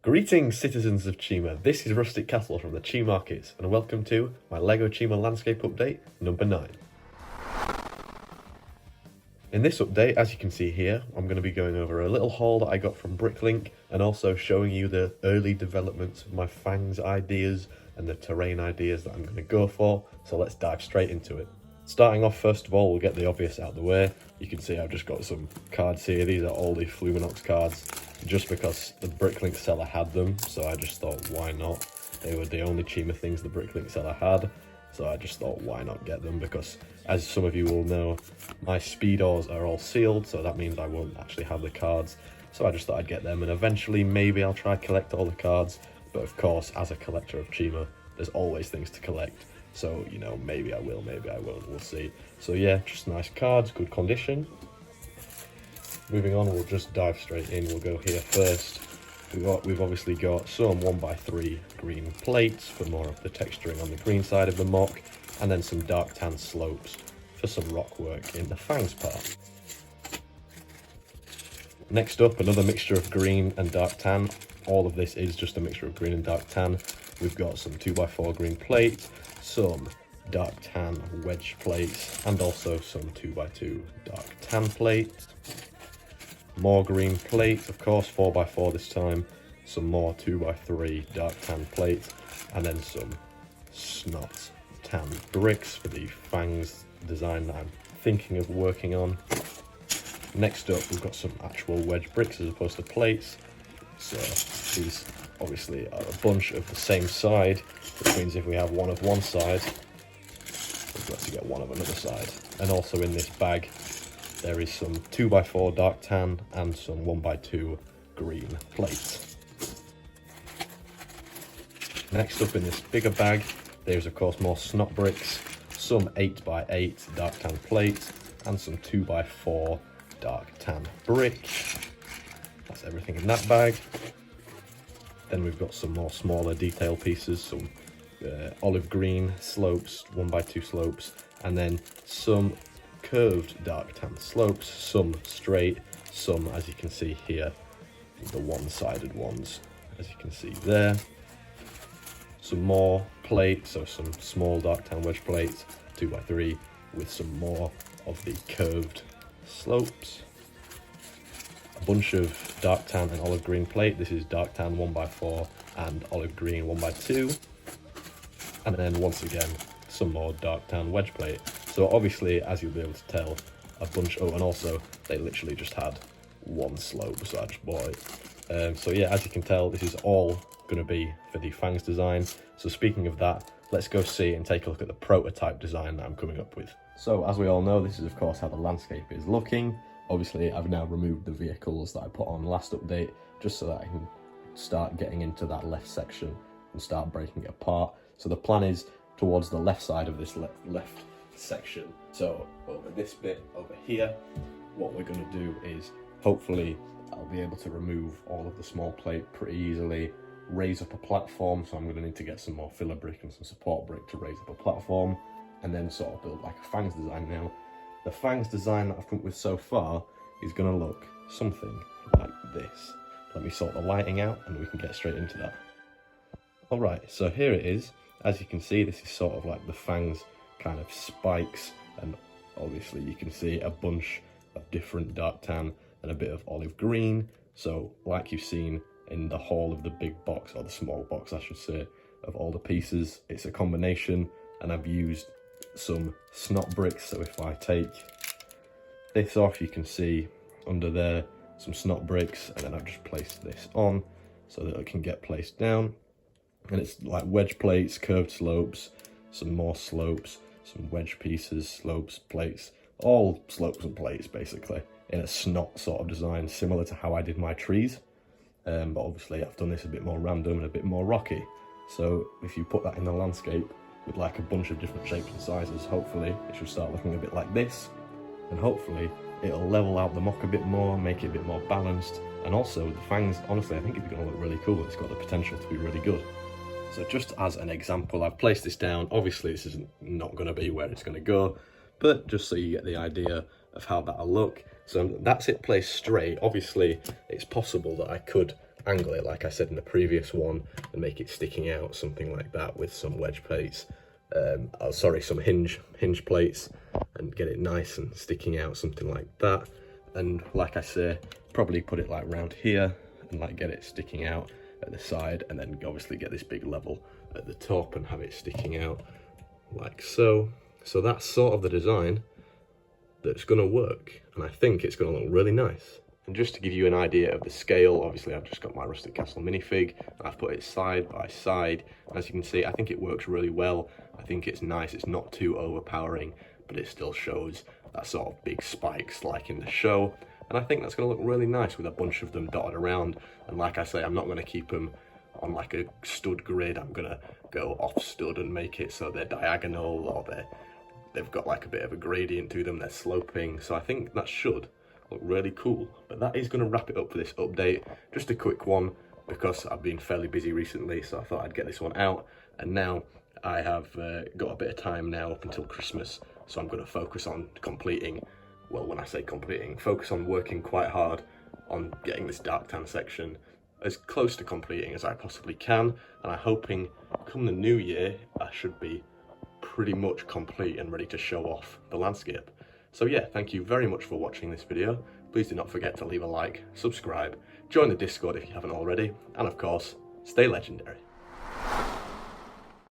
Greetings, citizens of Chima. This is RusticCastle from the Chima Markets, and welcome to my LEGO Chima landscape update number 9. In this update, as you can see here, I'm going to be going over a little haul that I got from Bricklink and also showing you the early developments of my FANGS ideas and the terrain ideas that I'm going to go for. So let's dive straight into it. Starting off, first of all, we'll get the obvious out of the way. You can see I've just got some cards here. These are all the Fluminox cards, just because the Bricklink seller had them, so I just thought, why not? They were the only Chima things the Bricklink seller had, so I just thought, why not get them? Because, as some of you will know, my speedos are all sealed, so that means I won't actually have the cards. So I just thought I'd get them, and eventually maybe I'll try to collect all the cards. But of course, as a collector of Chima, there's always things to collect. So, you know, maybe I will, maybe I won't, we'll see. So yeah, just nice cards, good condition. Moving on, we'll just dive straight in. We'll go here first. We've obviously got some 1x3 green plates for more of the texturing on the green side of the mock, and then some dark tan slopes for some rock work in the FANGS part. Next up, another mixture of green and dark tan. All of this is just a mixture of green and dark tan. We've got some 2x4 green plates, some dark tan wedge plates, and also some 2x2 dark tan plates. More green plates, of course, 4x4 this time, some more 2x3 dark tan plates, and then some snot tan bricks for the FANGS design that I'm thinking of working on. Next up, we've got some actual wedge bricks as opposed to plates. So these obviously are a bunch of the same side, which means if we have one of one side, we've got to get one of another side. And also in this bag, there is some 2x4 dark tan and some 1x2 green plates. Next up in this bigger bag, there's of course more snot bricks, some 8x8 dark tan plates, and some 2x4 dark tan brick. That's everything in that bag. Then we've got some more smaller detail pieces, some olive green slopes, 1x2 slopes, and then some curved dark tan slopes, some straight, some, as you can see here, the one-sided ones, as you can see there. Some more plates, so some small dark tan wedge plates, 2x3, with some more of the curved slopes. A bunch of dark tan and olive green plate. This is dark tan 1x4 and olive green 1x2. And then once again, some more dark tan wedge plate. So obviously, as you'll be able to tell, a bunch, oh, and also they literally just had one slope, so I just bought it. So yeah, as you can tell, this is all going to be for the FANGS design. So speaking of that, let's go see and take a look at the prototype design that I'm coming up with. So as we all know, this is of course how the landscape is looking. Obviously, I've now removed the vehicles that I put on last update, just so that I can start getting into that left section and start breaking it apart. So the plan is towards the left side of this left section. So over this bit over here, what we're going to do is hopefully I'll be able to remove all of the small plate pretty easily, raise up a platform. So I'm going to need to get some more filler brick and some support brick to raise up a platform, and then sort of build like a FANGS design. Now, the FANGS design that I've come up with so far is going to look something like this. Let me sort the lighting out and we can get straight into that. Alright, so here it is. As you can see, this is sort of like the FANGS kind of spikes, and obviously you can see a bunch of different dark tan and a bit of olive green. So like you've seen in the haul of the big box, or the small box I should say, of all the pieces, it's a combination, and I've used some snot bricks. So if I take this off, you can see under there some snot bricks, and then I've just placed this on so that it can get placed down. And it's like wedge plates, curved slopes, some more slopes, some wedge pieces, slopes, plates, all slopes and plates basically, in a snot sort of design, similar to how I did my trees. But obviously I've done this a bit more random and a bit more rocky. So if you put that in the landscape with like a bunch of different shapes and sizes, hopefully it should start looking a bit like this. And hopefully it'll level out the mock a bit more, make it a bit more balanced. And also the FANGS, honestly, I think it's going to look really cool. It's got the potential to be really good. So just as an example, I've placed this down. Obviously this is not going to be where it's going to go, but just so you get the idea of how that'll look. So that's it placed straight. Obviously it's possible that I could angle it like I said in the previous one and make it sticking out, something like that, with some wedge plates, some hinge plates, and get it nice and sticking out, something like that. And like I say, probably put it like round here and like get it sticking out at the side, and then obviously get this big level at the top and have it sticking out like so. So that's sort of the design that's going to work, and I think it's going to look really nice. And just to give you an idea of the scale, obviously I've just got my RusticCastle minifig, and I've put it side by side. As you can see, I think it works really well. I think it's nice, it's not too overpowering, but it still shows that sort of big spikes like in the show. And I think that's going to look really nice with a bunch of them dotted around. And like I say, I'm not going to keep them on like a stud grid. I'm going to go off stud and make it so they're diagonal, or they've got like a bit of a gradient to them, they're sloping. So I think that should look really cool. But that is going to wrap it up for this update. Just a quick one, because I've been fairly busy recently, so I thought I'd get this one out. And now I have got a bit of time now up until Christmas, so I'm going to focus on completing, well, when I say completing, focus on working quite hard on getting this dark tan section as close to completing as I possibly can. And I'm hoping come the new year I should be pretty much complete and ready to show off the landscape. So yeah, thank you very much for watching this video. Please do not forget to leave a like, subscribe, join the Discord if you haven't already, and of course, stay legendary.